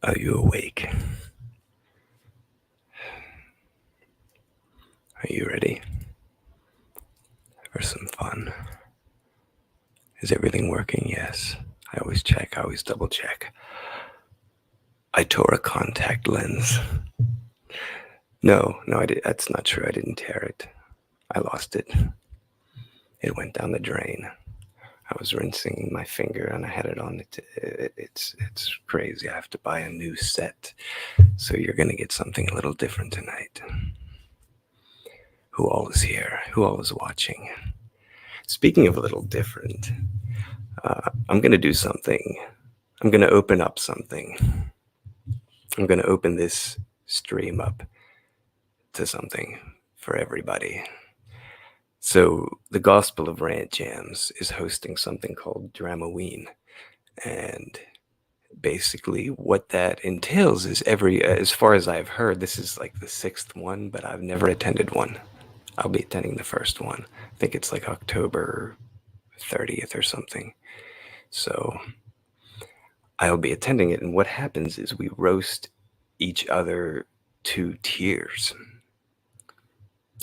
Are you awake? Are you ready for some fun? Is everything working? Yes. I always check, I always double check. I tore a contact lens. No, that's not true. I didn't tear it. I lost it. It went down the drain. I was rinsing my finger and I had it on. It's crazy. I have to buy a new set. So you're going to get something a little different tonight. Who all is here? Who all is watching? Speaking of a little different, I'm going to do something. I'm going to open up something. I'm going to open this stream up to something for everybody. So the Gospel of Rant Jams is hosting something called Dramaween. And basically what that entails is as far as I've heard, this is like the 6th one, but I've never attended one. I'll be attending the first one. I think it's like October 30th or something. So I'll be attending it. And what happens is we roast each other to tears.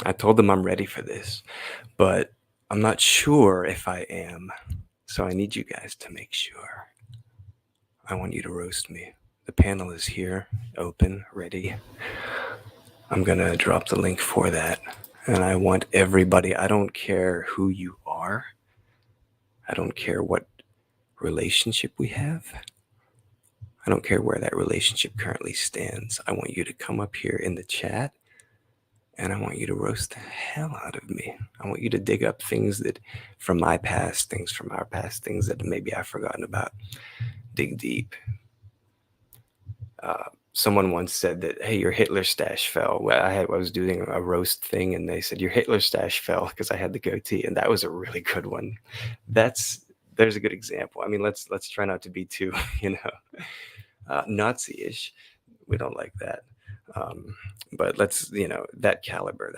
I told them I'm ready for this, but I'm not sure if I am. So I need you guys to make sure. I want you to roast me. The panel is here, open, ready. I'm going to drop the link for that. And I want everybody, I don't care who you are. I don't care what relationship we have. I don't care where that relationship currently stands. I want you to come up here in the chat and I want you to roast the hell out of me. I want you to dig up things that from my past, things from our past, things that maybe I've forgotten about. Dig deep. Someone once said that, hey, your Hitler stash fell. Well, I was doing a roast thing and they said your Hitler stash fell because I had the goatee, and that was a really good one. There's a good example. I mean, let's try not to be too, Nazi-ish. We don't like that. But let's, that caliber,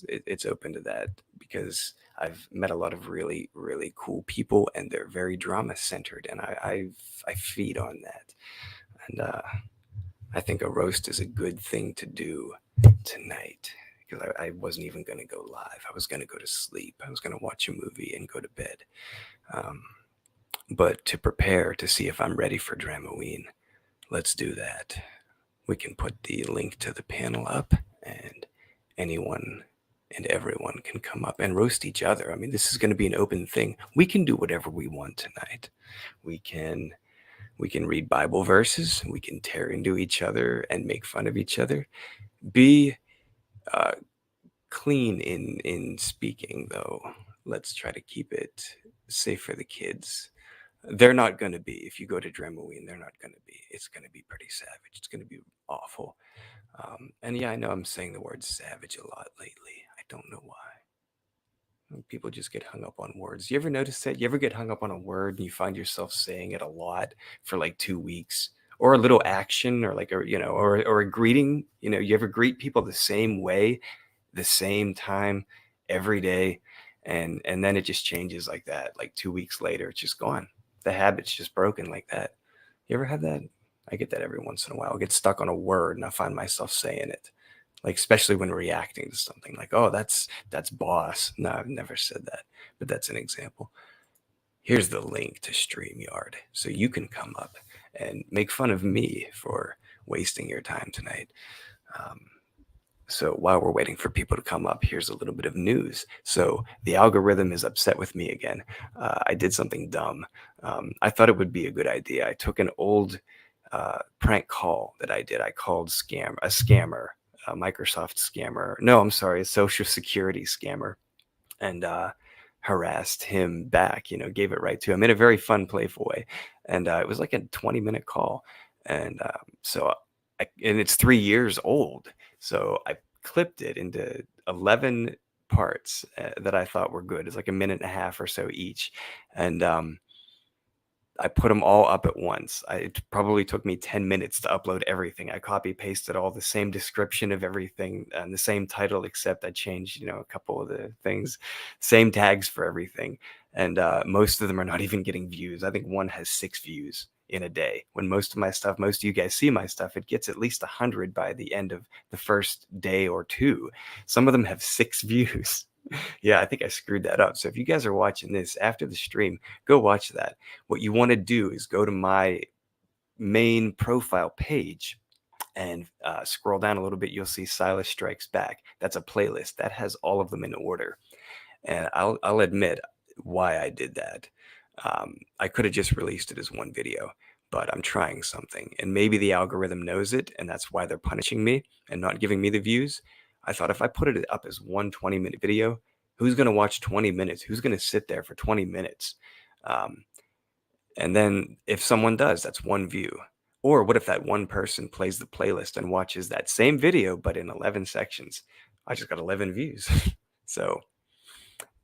it's open to that, because I've met a lot of really, really cool people and they're very drama centered, and I feed on that. And I think a roast is a good thing to do tonight, because I wasn't even going to go live. I was going to go to sleep. I was going to watch a movie and go to bed. But to prepare to see if I'm ready for Dramaween, let's do that. We can put the link to the panel up, and anyone and everyone can come up and roast each other. I mean, this is going to be an open thing. We can do whatever we want tonight. We can read Bible verses. We can tear into each other and make fun of each other. Be clean in speaking, though. Let's try to keep it safe for the kids. They're not going to be, if you go to Dramaween, they're not going to be. It's going to be pretty savage. It's going to be awful. And yeah, I know I'm saying the word savage a lot lately. I don't know why. People just get hung up on words. You ever notice that? You ever get hung up on a word and you find yourself saying it a lot for like 2 weeks? Or a little action, or like or a greeting. You ever greet people the same way, the same time, every day, and then it just changes like that. Like 2 weeks later, it's just gone. The habit's just broken like that. You ever have that? I get that every once in a while. I get stuck on a word and I find myself saying it. Like, especially when reacting to something, like, oh, that's boss. No, I've never said that, but that's an example. Here's the link to StreamYard, so you can come up and make fun of me for wasting your time tonight. So while we're waiting for people to come up, here's a little bit of news. So the algorithm is upset with me again. I did something dumb. I thought it would be a good idea. I took an old prank call that I did. I called a scammer, a Microsoft scammer. No, I'm sorry, a Social Security scammer, and harassed him back, gave it right to him in a very fun, playful way. And it was like a 20-minute call. And and it's 3 years old. So I clipped it into 11 parts that I thought were good. It's like a minute and a half or so each. And I put them all up at once. It probably took me 10 minutes to upload everything. I copy pasted all the same description of everything and the same title, except I changed, a couple of the things, same tags for everything. And most of them are not even getting views. I think one has 6 views in a day. When most of my stuff, most of you guys see my stuff, it gets at least 100 by the end of the first day or two. Some of them have 6 views. Yeah, I think I screwed that up. So if you guys are watching this after the stream, go watch that. What you want to do is go to my main profile page and scroll down a little bit. You'll see Silas Strikes Back. That's a playlist that has all of them in order. And I'll admit why I did that. I could have just released it as one video, but I'm trying something, and maybe the algorithm knows it, and that's why they're punishing me and not giving me the views. I thought if I put it up as one 20-minute video, who's going to watch 20 minutes? Who's going to sit there for 20 minutes? And then if someone does, that's one view. Or what if that one person plays the playlist and watches that same video, but in 11 sections? I just got 11 views. So,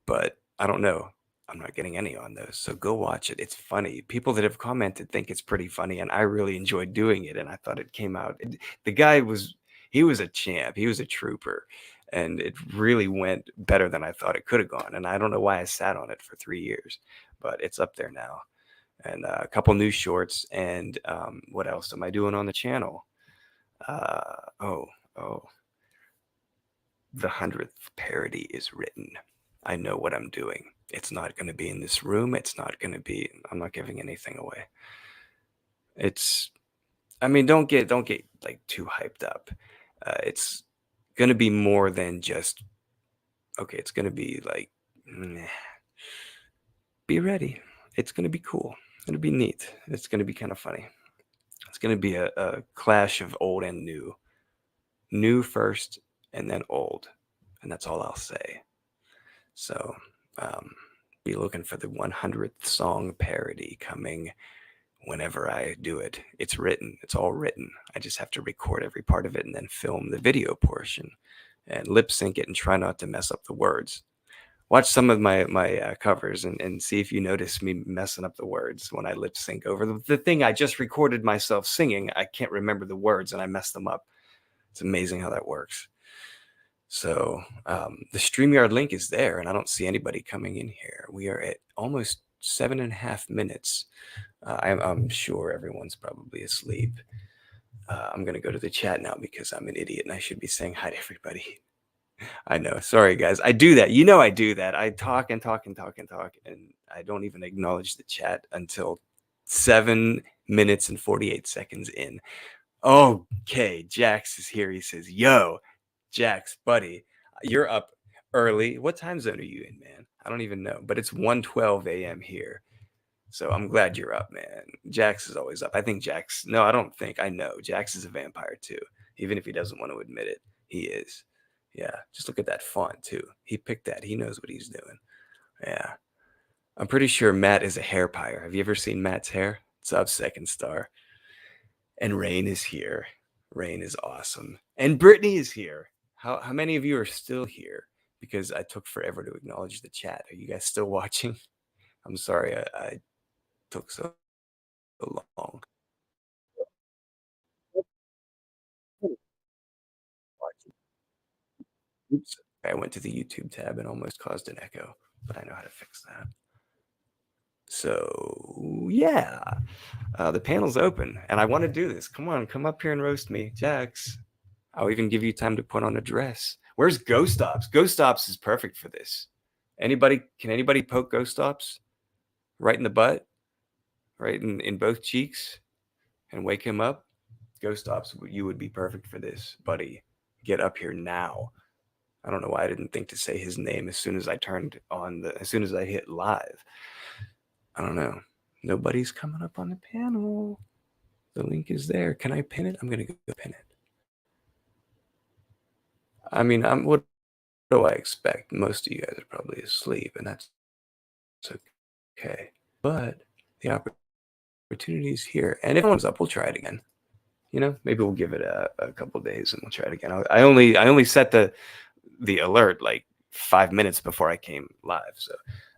but I don't know. I'm not getting any on those. So go watch it. It's funny. People that have commented think it's pretty funny, and I really enjoyed doing it. And I thought it came out. The guy he was a champ. He was a trooper. And it really went better than I thought it could have gone. And I don't know why I sat on it for 3 years, but it's up there now. And a couple new shorts. And what else am I doing on the channel? The 100th parody is written. I know what I'm doing. It's not going to be in this room. It's not going to be. I'm not giving anything away. Don't get like too hyped up. It's going to be more than just. Okay, it's going to be like. Be ready. It's going to be cool. It'll be neat. It's going to be kind of funny. It's going to be a clash of old and new. New first, and then old. And that's all I'll say. So be looking for the 100th song parody coming whenever I do it. It's written. It's all written. I just have to record every part of it and then film the video portion and lip sync it and try not to mess up the words. Watch some of my covers and see if you notice me messing up the words when I lip sync over the thing I just recorded myself singing. I can't remember the words and I mess them up. It's amazing how that works. So the StreamYard link is there, and I don't see anybody coming in here. We are at almost 7.5 minutes. I'm sure everyone's probably asleep. I'm going to go to the chat now because I'm an idiot, and I should be saying hi to everybody. I know. Sorry, guys. I do that. You know I do that. I talk and talk and talk and talk, and I don't even acknowledge the chat until 7 minutes and 48 seconds in. Okay, Jax is here. He says, yo, Jax, buddy, you're up early. What time zone are you in, man? I don't even know, but it's 1:12 a.m. here. So I'm glad you're up, man. Jax is always up. I think Jax, no, I don't think, I know. Jax is a vampire too. Even if he doesn't want to admit it, he is. Yeah, just look at that font too. He picked that. He knows what he's doing. Yeah. I'm pretty sure Matt is a hair pyre. Have you ever seen Matt's hair? It's up, second star. And Rain is here. Rain is awesome. And Brittany is here. How many of you are still here? Because I took forever to acknowledge the chat. Are you guys still watching? I'm sorry I took so long. Oops. I went to the YouTube tab and almost caused an echo, but I know how to fix that. So yeah, the panel's open, and I want to do this. Come on, come up here and roast me, Jax. I'll even give you time to put on a dress. Where's Ghost Ops? Ghost Ops is perfect for this. Can anybody poke Ghost Ops right in the butt, right in both cheeks, and wake him up? Ghost Ops, you would be perfect for this, buddy. Get up here now. I don't know why I didn't think to say his name as soon as I hit live. I don't know. Nobody's coming up on the panel. The link is there. Can I pin it? I'm gonna go pin it. I mean, what do I expect? Most of you guys are probably asleep, and that's okay. But the opportunity is here, and if everyone's up, we'll try it again. You know, maybe we'll give it a couple days and we'll try it again. I only set the alert like 5 minutes before I came live, so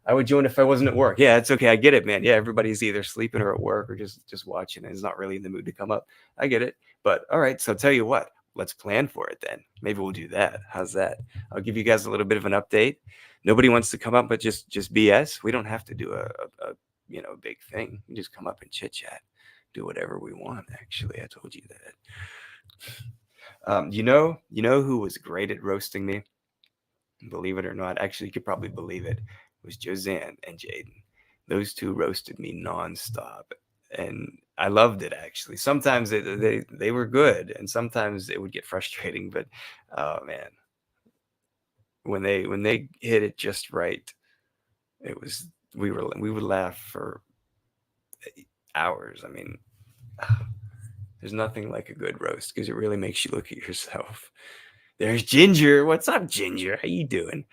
I would join if I wasn't at work. Yeah, it's okay. I get it, man. Yeah, everybody's either sleeping or at work or just watching and is not really in the mood to come up. I get it. But all right, so I'll tell you what, let's plan for it then. Maybe we'll do that. How's that? I'll give you guys a little bit of an update. Nobody wants to come up, but just BS. We don't have to do a big thing. You just come up and chit chat. do whatever we want. Actually, I told you that. You know who was great at roasting me? Believe it or not, actually, you could probably believe it. It was Josanne and Jaden. Those two roasted me nonstop, and I loved it. Actually, sometimes they were good, and sometimes it would get frustrating. But oh man, when they hit it just right, it was we would laugh for hours. I mean, there's nothing like a good roast because it really makes you look at yourself. There's Ginger. What's up, Ginger? How you doing?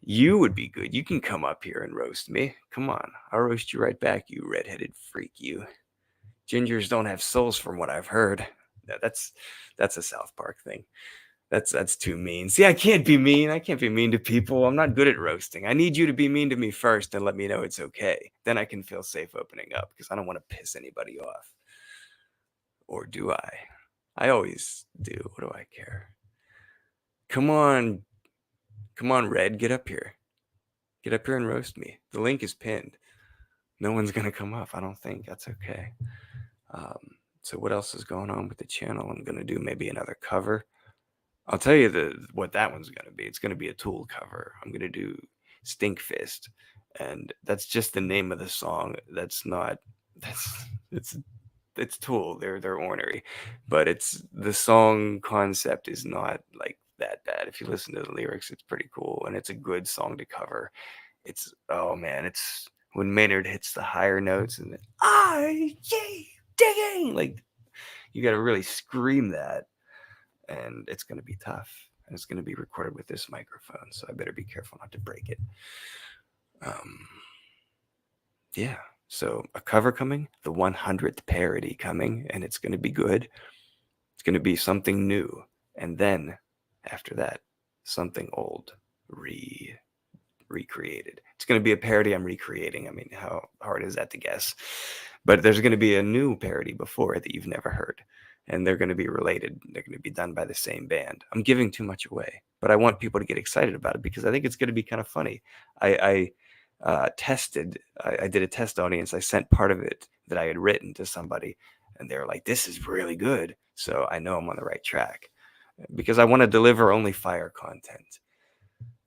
You would be good. You can come up here and roast me. Come on. I'll roast you right back, you redheaded freak, you. Gingers don't have souls from what I've heard. That's a South Park thing. That's too mean. See, I can't be mean. I can't be mean to people. I'm not good at roasting. I need you to be mean to me first and let me know it's okay. Then I can feel safe opening up because I don't want to piss anybody off. Or do I? I always do. What do I care? Come on, Red, get up here. Get up here and roast me. The link is pinned. No one's going to come up, I don't think. That's okay. So what else is going on with the channel? I'm going to do maybe another cover. I'll tell you what that one's going to be. It's going to be a Tool cover. I'm going to do Stink Fist. And that's just the name of the song. It's Tool. They're ornery. But the song concept is not like that bad. If you listen to the lyrics, it's pretty cool, and it's a good song to cover. It's when Maynard hits the higher notes and I keep digging, like you got to really scream that, and it's going to be tough, and it's going to be recorded with this microphone, so I better be careful not to break it. Yeah, so a cover coming, the 100th parody coming, and it's going to be good. It's going to be something new, and then after that, something old recreated. It's going to be a parody I'm recreating. I mean, how hard is that to guess? But there's going to be a new parody before it that you've never heard, and they're going to be related. They're going to be done by the same band. I'm giving too much away, but I want people to get excited about it because I think it's going to be kind of funny. I did a test audience. I sent part of it that I had written to somebody, and they were like, "This is really good." So I know I'm on the right track because I want to deliver only fire content.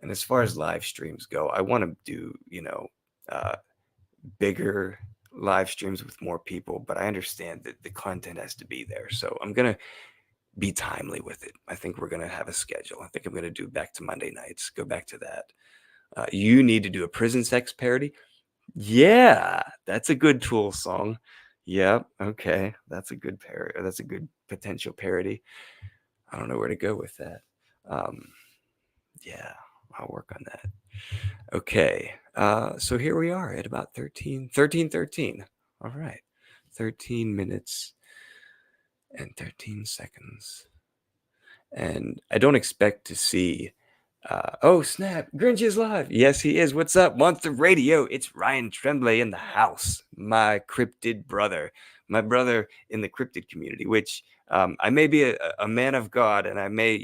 And as far as live streams go, I want to do, bigger live streams with more people, but I understand that the content has to be there. So I'm going to be timely with it. I think we're going to have a schedule. I think I'm going to do back to Monday nights, go back to that. You need to do a prison sex parody. Yeah, that's a good Tool song. Yep. Okay. That's a good parody. That's a good potential parody. I don't know where to go with that. Yeah, I'll work on that. Okay. So here we are at about 13. All right. 13 minutes and 13 seconds. And I don't expect to see oh snap, Grinch is live. Yes, he is. What's up, Monster Radio? It's Ryan Tremblay in the house, my cryptid brother, my brother in the cryptid community, which I may be a man of God, and I may,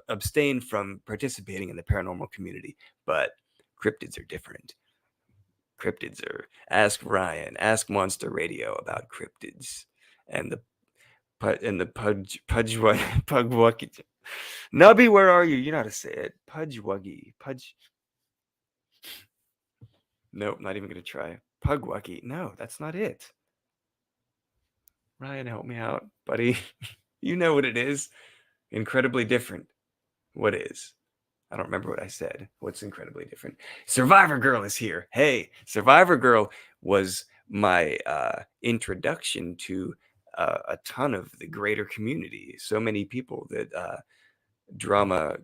abstain from participating in the paranormal community, but cryptids are different. Cryptids are, ask Ryan, ask Monster Radio about cryptids and the Pugwuggy. Nubby, where are you? You know how to say it. Pudgewuggy. Nope, not even going to try. Pugwuggy. No, that's not it. Ryan, help me out, buddy. You know what it is. Incredibly different. What is? I don't remember what I said. What's incredibly different? Survivor Girl is here. Hey, Survivor Girl was my introduction to a ton of the greater community. So many people that drama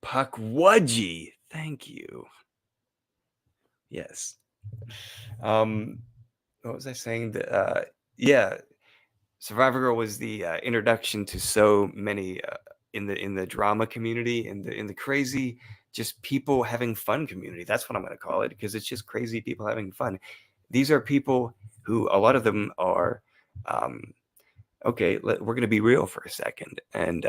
Puckwudgie. Thank you. Yes. What was I saying? Yeah, Survivor Girl was the introduction to so many in the drama community, in the crazy, just people having fun community. That's what I'm going to call it, because it's just crazy people having fun. These are people who, a lot of them are, okay, we're going to be real for a second. And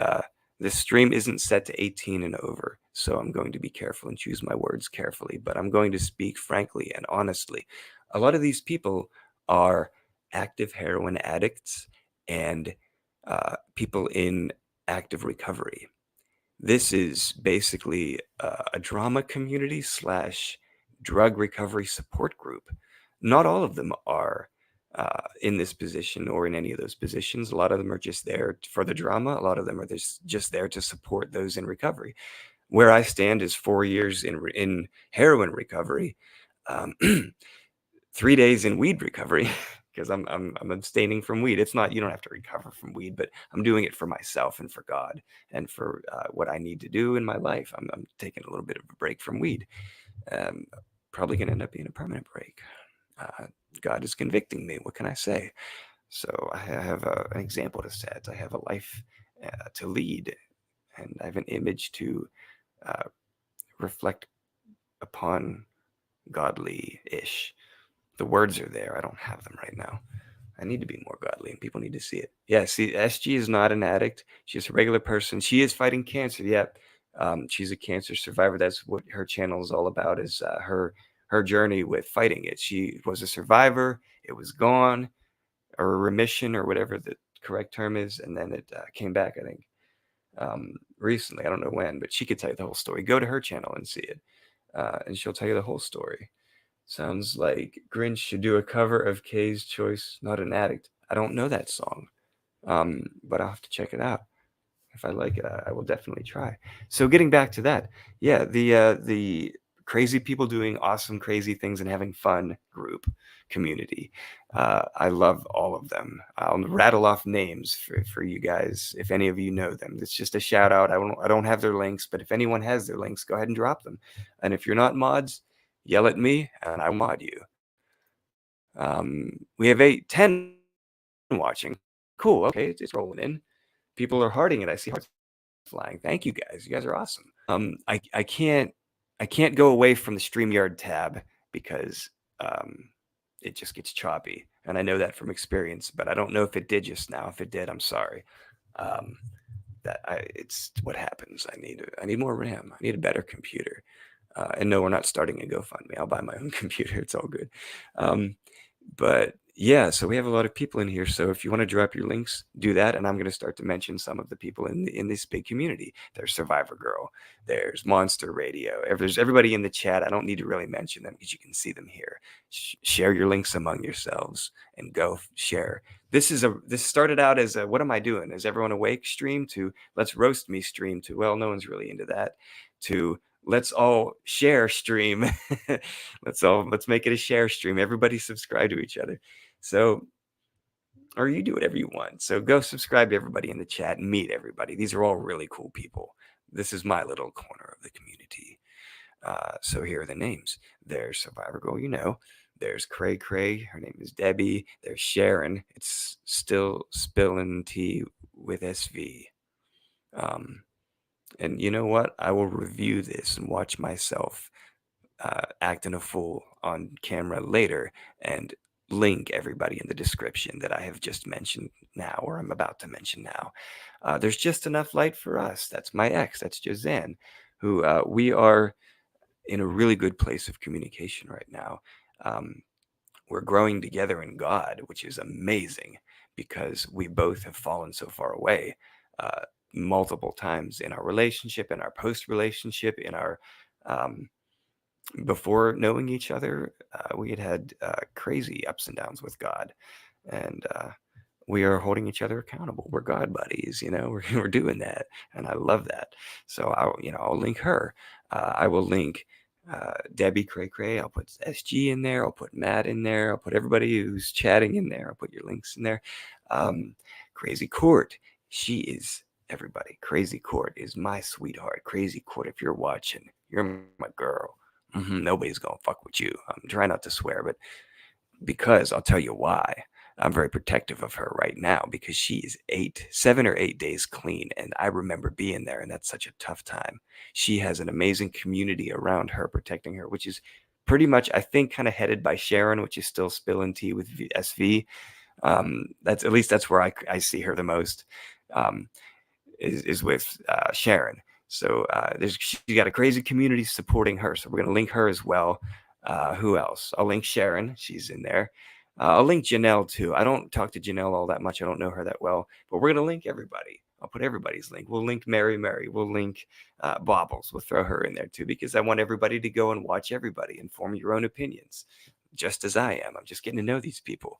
this stream isn't set to 18 and over, so I'm going to be careful and choose my words carefully, but I'm going to speak frankly and honestly. A lot of these people are active heroin addicts and people in active recovery. This is basically a drama community slash drug recovery support group. Not all of them are in this position or in any of those positions. A lot of them are just there for the drama. A lot of them are just there to support those in recovery. Where I stand is 4 years in heroin recovery, um, 3 days in weed recovery because I'm abstaining from weed. It's not, you don't have to recover from weed, but I'm doing it for myself and for God and for what I need to do in my life. I'm taking a little bit of a break from weed. Um, Probably going to end up being a permanent break. God is convicting me. What can I say? So I have an example to set. I have a life to lead, and I have an image to uh, reflect upon godly-ish. The words are there. I don't have them right now. I need to be more godly, and people need to see it. Yeah, see, SG is not an addict. She's a regular person. She is fighting cancer. Yeah, she's a cancer survivor. That's what her channel is all about, is her journey with fighting it. She was a survivor. It was gone, or remission, or whatever the correct term is, and then it came back, I think, recently. I don't know when, but she could tell you the whole story. Go to her channel and see it, and she'll tell you the whole story. Sounds like Grinch should do a cover of Kay's Choice, Not an Addict. I don't know that song, but I'll have to check it out. If I like it, I will definitely try. So getting back to that, yeah, the crazy people doing awesome, crazy things and having fun group community. I love all of them. I'll rattle off names for you guys if any of you know them. It's just a shout out. I don't have their links, but if anyone has their links, go ahead and drop them. And if you're not mods, yell at me and I'll mod you. We have 10 watching. Cool. Okay, it's rolling in. People are hearting it. I see hearts flying. Thank you guys. You guys are awesome. I can't go away from the StreamYard tab because it just gets choppy, and I know that from experience. But I don't know if it did just now. If it did, I'm sorry. It's what happens. I need more RAM. I need a better computer. And no, we're not starting a GoFundMe. I'll buy my own computer. It's all good. But yeah, so we have a lot of people in here. So if you want to drop your links, do that. And I'm going to start to mention some of the people in this big community. There's Survivor Girl. There's Monster Radio. There's everybody in the chat. I don't need to really mention them because you can see them here. Share your links among yourselves and go share. This started out as a what am I doing? Is everyone awake stream, to let's roast me stream, to well, no one's really into that, to let's all share stream. Let's make it a share stream. Everybody subscribe to each other. So, or you do whatever you want. So go subscribe to everybody in the chat and meet everybody. These are all really cool people. This is my little corner of the community. So here are the names. There's Survivor Girl, you know. There's Cray Cray. Her name is Debbie. There's Sharon. It's still spilling tea with SV. And you know what? I will review this and watch myself acting a fool on camera later and link everybody in the description that I have just mentioned now, or I'm about to mention now. There's just enough light for us. That's my ex. That's Jazan, who we are in a really good place of communication right now. We're growing together in God, which is amazing because we both have fallen so far away multiple times in our relationship, in our post relationship, in our before knowing each other. We had crazy ups and downs with God, and we are holding each other accountable. We're God buddies, you know. We're doing that, and I love that. So I'll link her. I will link Debbie Cray Cray. I'll put SG in there. I'll put Matt in there. I'll put everybody who's chatting in there. I'll put your links in there. CrazyCort. She is everybody. CrazyCort is my sweetheart. CrazyCort, if you're watching, you're my girl. Nobody's gonna fuck with you. I'm trying not to swear, but because I'll tell you why. I'm very protective of her right now because she is 7 or 8 days clean. And I remember being there, and that's such a tough time. She has an amazing community around her, protecting her, which is pretty much, I think, kind of headed by Sharon, which is still spilling tea with SV. That's where I see her the most, is with Sharon. So she got a crazy community supporting her. So we're going to link her as well. Who else? I'll link Sharon. She's in there. I'll link Janelle too. I don't talk to Janelle all that much. I don't know her that well, but we're gonna link everybody. I'll put everybody's link. We'll link Mary. We'll link Bobbles. We'll throw her in there too because I want everybody to go and watch everybody and form your own opinions, just as I am. I'm just getting to know these people,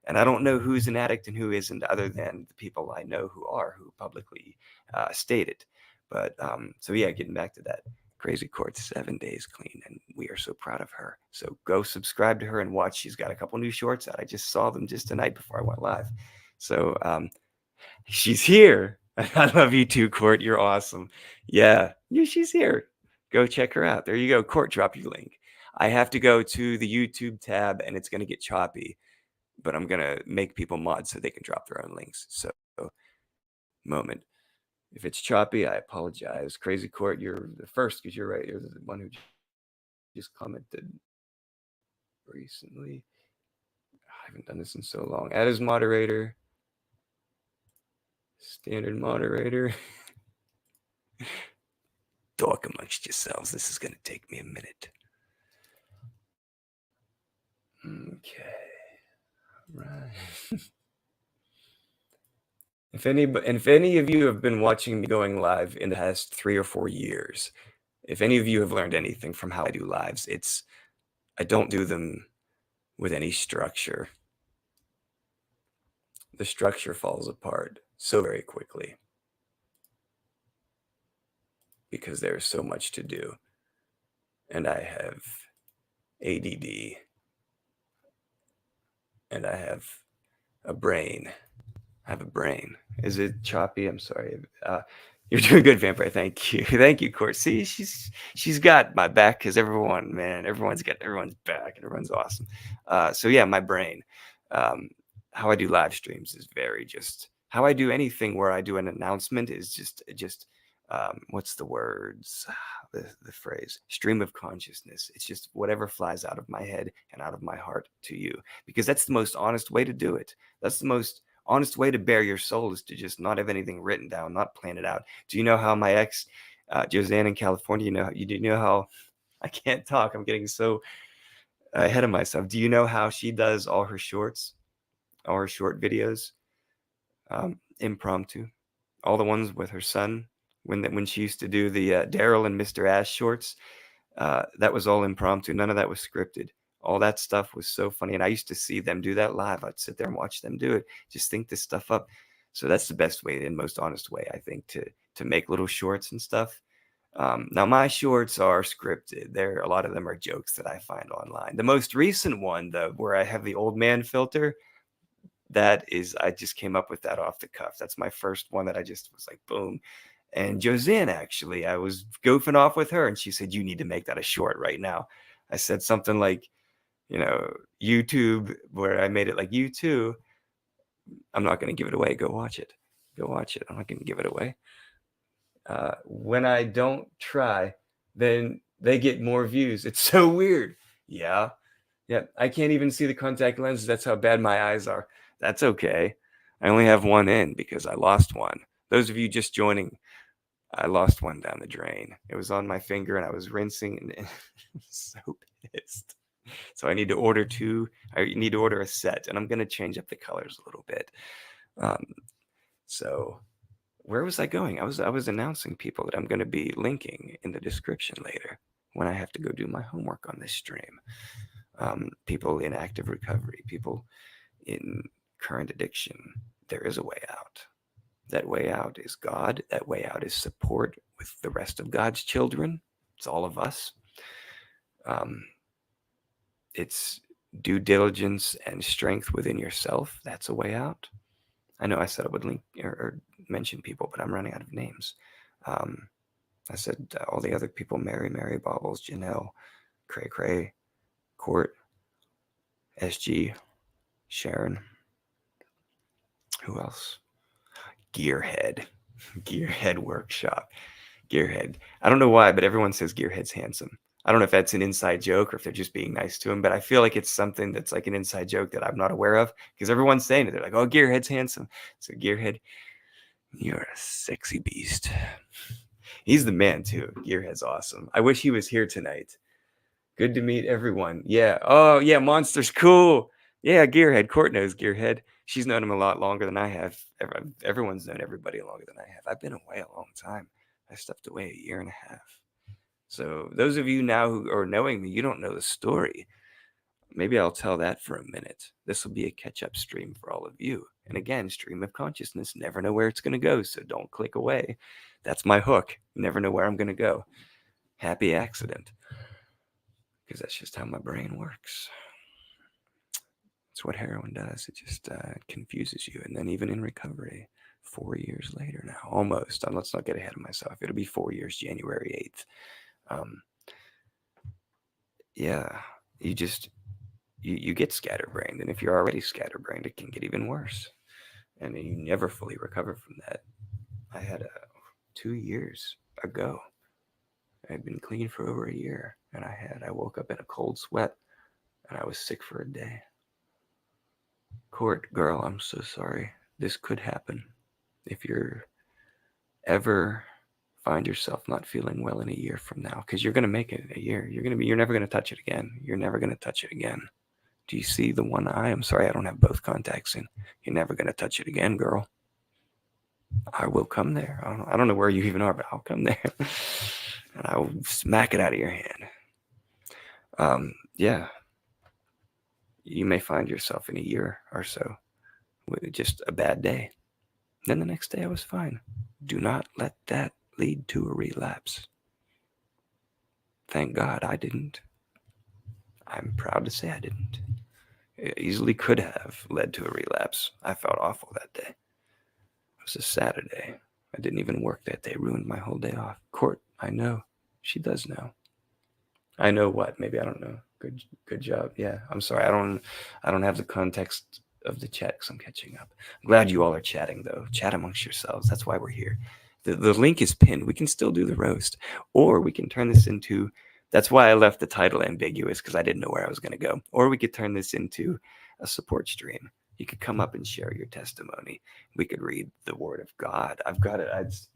and I don't know who's an addict and who isn't, other than the people I know who publicly state it. But so yeah, getting back to that. CrazyCort 7 days clean, and we are so proud of her. So go subscribe to her and watch. She's got a couple new shorts out. I just saw them just tonight before I went live. So she's here. I love you too, Court. You're awesome. Yeah, she's here. Go check her out. There you go. Court, drop your link. I have to go to the YouTube tab, and it's going to get choppy, but I'm going to make people mods so they can drop their own links. So, moment. If it's choppy, I apologize. CrazyCort, you're the first because you're right. You're the one who just commented recently. I haven't done this in so long. Add as moderator. Standard moderator. Talk amongst yourselves. This is going to take me a minute. Okay. Right. If any of you have been watching me going live in the past 3 or 4 years, if any of you have learned anything from how I do lives, it's I don't do them with any structure. The structure falls apart so very quickly because there's so much to do. And I have ADD. And I have a brain. I have a brain. Is it choppy? I'm sorry. You're doing good, Vampire. Thank you. Thank you, Court. See, she's got my back because everyone's got everyone's back and everyone's awesome. So yeah, my brain. How I do live streams is very just how I do anything where I do an announcement is just what's the words? The phrase stream of consciousness. It's just whatever flies out of my head and out of my heart to you, because that's the most honest way to do it. That's the most honest way to bare your soul, is to just not have anything written down, not plan it out. Do you know how my ex, Josanne in California, do you know how I can't talk? I'm getting so ahead of myself. Do you know how she does all her shorts, all her short videos, impromptu, all the ones with her son? When she used to do the Daryl and Mr. Ash shorts, that was all impromptu. None of that was scripted. All that stuff was so funny. And I used to see them do that live. I'd sit there and watch them do it, just think this stuff up. So that's the best way and most honest way, I think, to make little shorts and stuff. Now, my shorts are scripted. A lot of them are jokes that I find online. The most recent one, though, where I have the old man filter, I just came up with that off the cuff. That's my first one that I just was like, boom. And Josanne, actually, I was goofing off with her, and she said, you need to make that a short right now. I said something like, YouTube, where I made it like you too. I'm not going to give it away. Go watch it. Go watch it. I'm not going to give it away. When I don't try, then they get more views. It's so weird. Yeah. I can't even see the contact lenses. That's how bad my eyes are. That's okay. I only have one in because I lost one. Those of you just joining, I lost one down the drain. It was on my finger and I was rinsing and I was so pissed. So I need to order two. I need to order a set, and I'm going to change up the colors a little bit. So where was I going? I was announcing people that I'm going to be linking in the description later when I have to go do my homework on this stream. People in active recovery, people in current addiction. There is a way out. That way out is God. That way out is support with the rest of God's children. It's all of us. It's due diligence and strength within yourself. That's a way out. I know I said I would link or mention people, but I'm running out of names. I said all the other people: Mary, Bobbles, Janelle, Cray, Court, SG, Sharon. Who else? Gearhead Workshop. Gearhead. I don't know why, but everyone says Gearhead's handsome. I don't know if that's an inside joke or if they're just being nice to him, but I feel like it's something that's like an inside joke that I'm not aware of, because everyone's saying it. They're like, oh, Gearhead's handsome. So Gearhead, you're a sexy beast. He's the man too. Gearhead's awesome. I wish he was here tonight. Good to meet everyone. Yeah. Oh, yeah. Monster's cool. Yeah, Gearhead. Court knows Gearhead. She's known him a lot longer than I have. Everyone's known everybody longer than I have. I've been away a long time. I stepped away a year and a half. So those of you now who are knowing me, you don't know the story. Maybe I'll tell that for a minute. This will be a catch-up stream for all of you. And again, stream of consciousness. Never know where it's going to go, so don't click away. That's my hook. Never know where I'm going to go. Happy accident. Because that's just how my brain works. It's what heroin does. It just confuses you. And then even in recovery, 4 years later now, almost. Let's not get ahead of myself. It'll be 4 years, January 8th. Yeah, you get scatterbrained. And if you're already scatterbrained, it can get even worse. And you never fully recover from that. I had 2 years ago. I had been clean for over a year. And I woke up in a cold sweat. And I was sick for a day. Court, girl, I'm so sorry. This could happen. If you're ever find yourself not feeling well in a year from now, because you're going to make it a year. You're never going to touch it again. You're never going to touch it again. Do you see the one eye? I'm sorry, I don't have both contacts in. You're never going to touch it again, girl. I will come there. I don't know where you even are, but I'll come there. And I will smack it out of your hand. Yeah. You may find yourself in a year or so with just a bad day. Then the next day I was fine. Do not let that lead to a relapse. Thank God I didn't. I'm proud to say I didn't. It easily could have led to a relapse. I felt awful that day. It was a Saturday. I didn't even work that day. Ruined my whole day off. Court, I know. She does know. I know what? Maybe I don't know. Good job. Yeah, I'm sorry. I don't have the context of the chat because I'm catching up. I'm glad you all are chatting though. Chat amongst yourselves. That's why we're here. The link is pinned. We can still do the roast, or we can turn this into. That's why I left the title ambiguous, because I didn't know where I was going to go. Or we could turn this into a support stream. You could come up and share your testimony. We could read the Word of God. I've got it. It's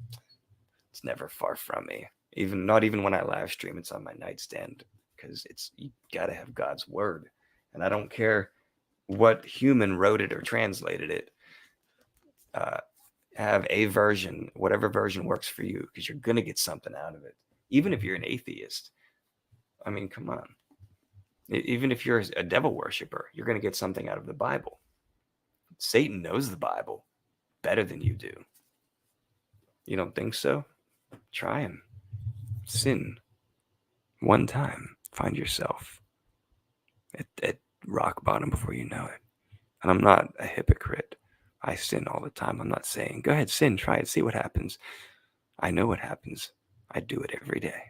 never far from me. Not even when I live stream, it's on my nightstand, because you got to have God's Word. And I don't care what human wrote it or translated it. Have a version, whatever version works for you, because you're going to get something out of it. Even if you're an atheist. I mean, come on. Even if you're a devil worshiper, you're going to get something out of the Bible. Satan knows the Bible better than you do. You don't think so? Try him. Sin. One time. Find yourself at rock bottom before you know it. And I'm not a hypocrite. I sin all the time. I'm not saying, go ahead, sin, try it, see what happens. I know what happens. I do it every day.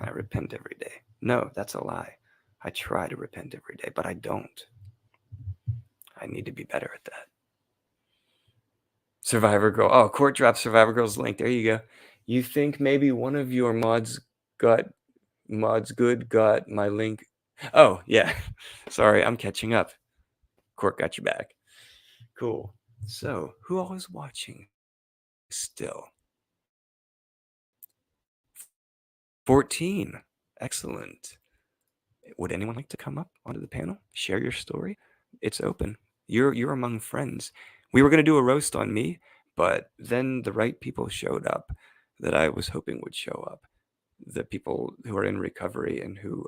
I repent every day. No, that's a lie. I try to repent every day, but I don't. I need to be better at that. Survivor Girl. Oh, Court dropped Survivor Girl's link. There you go. You think maybe one of your mods got my link? Oh, yeah. Sorry, I'm catching up. Court got you back. Cool. So, who all is watching still? 14. Excellent. Would anyone like to come up onto the panel? Share your story? It's open. You're among friends. We were going to do a roast on me, but then the right people showed up that I was hoping would show up. The people who are in recovery and who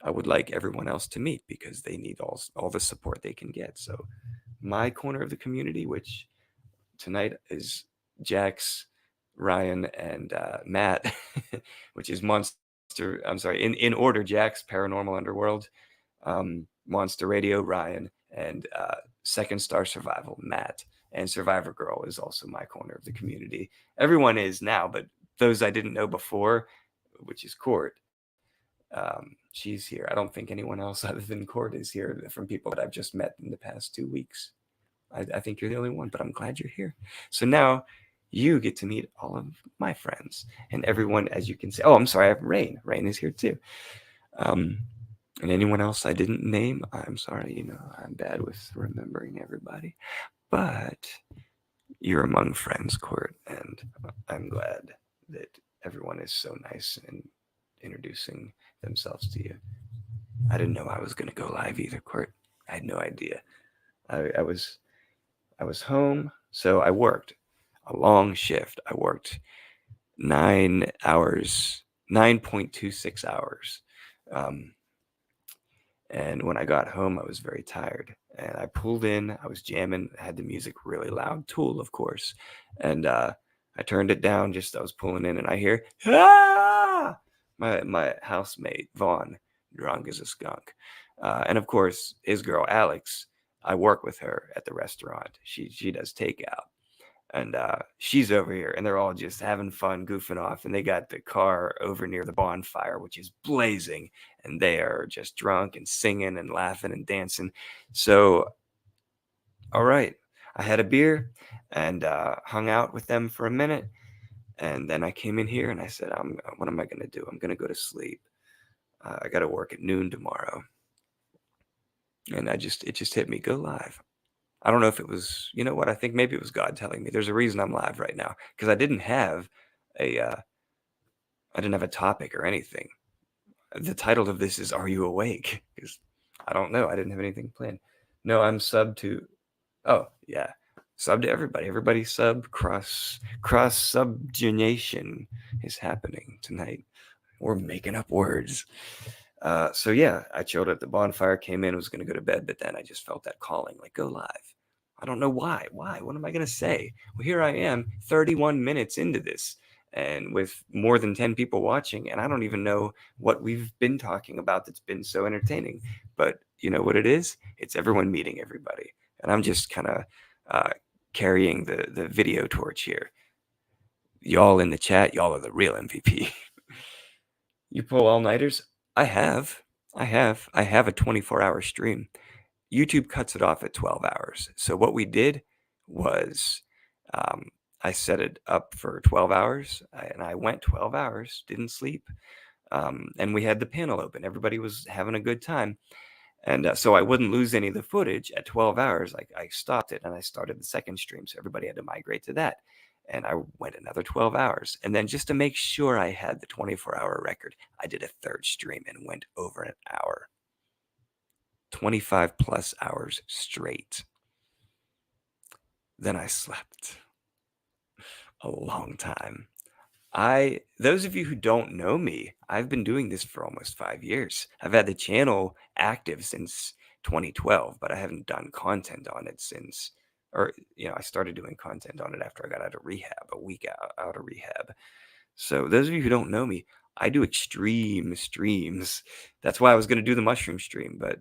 I would like everyone else to meet, because they need all the support they can get. So my corner of the community, which tonight is Jax, Ryan, and Matt, which is Monster. I'm sorry, in order: Jax, Paranormal Underworld, Monster Radio, Ryan, and Second Star Survival, Matt. And Survivor Girl is also my corner of the community. Everyone is now, but those I didn't know before, which is Court. She's here. I don't think anyone else other than Court is here from people that I've just met in the past 2 weeks. I think you're the only one, but I'm glad you're here. So now you get to meet all of my friends and everyone, as you can see. Oh, I'm sorry. I have Rain. Rain is here too. And anyone else I didn't name, I'm sorry. I'm bad with remembering everybody. But you're among friends, Court, and I'm glad that everyone is so nice in introducing themselves to you. I didn't know I was going to go live either, Court. I had no idea. I was home, so I worked a long shift. I worked 9 hours, 9.26 hours. Um, and when I got home, I was very tired. And I pulled in, I was jamming, had the music really loud, Tool, of course. And I turned it down, just I was pulling in, and I hear, ah! My housemate, Vaughn, drunk as a skunk. And of course, his girl, Alex, I work with her at the restaurant. She does takeout. And she's over here, and they're all just having fun, goofing off. And they got the car over near the bonfire, which is blazing, and they are just drunk and singing and laughing and dancing. So, all right, I had a beer and hung out with them for a minute, and then I came in here and I said, what am I gonna do? I'm gonna go to sleep. I got to work at noon tomorrow, and it just hit me. Go live. I don't know if it was, you know what? I think maybe it was God telling me. There's a reason I'm live right now, because I didn't have a topic or anything. The title of this is "Are You Awake?" Because I don't know. I didn't have anything planned. No, I'm sub to. Oh yeah, sub to everybody. Everybody sub. Cross subjugation is happening tonight. We're making up words. So yeah, I chilled at the bonfire, came in, was gonna go to bed, but then I just felt that calling, like go live. I don't know why. Why? What am I gonna say? Well, here I am, 31 minutes into this, and with more than 10 people watching, and I don't even know what we've been talking about that's been so entertaining. But you know what it is? It's everyone meeting everybody, and I'm just kind of carrying the video torch here. Y'all in the chat, y'all are the real MVP. You pull all-nighters? I have. I have a 24-hour stream. YouTube cuts it off at 12 hours. So what we did was I set it up for 12 hours, and I went 12 hours, didn't sleep. And we had the panel open. Everybody was having a good time. And so I wouldn't lose any of the footage at 12 hours. I stopped it and I started the second stream. So everybody had to migrate to that. And I went another 12 hours. And then just to make sure I had the 24-hour record, I did a third stream and went over an hour. 25 plus hours straight. Then I slept a long time. Those of you who don't know me, I've been doing this for almost 5 years. I've had the channel active since 2012, but I haven't done content on it since, I started doing content on it after I got out of rehab, a week out of rehab. So those of you who don't know me, I do extreme streams. That's why I was going to do the mushroom stream, but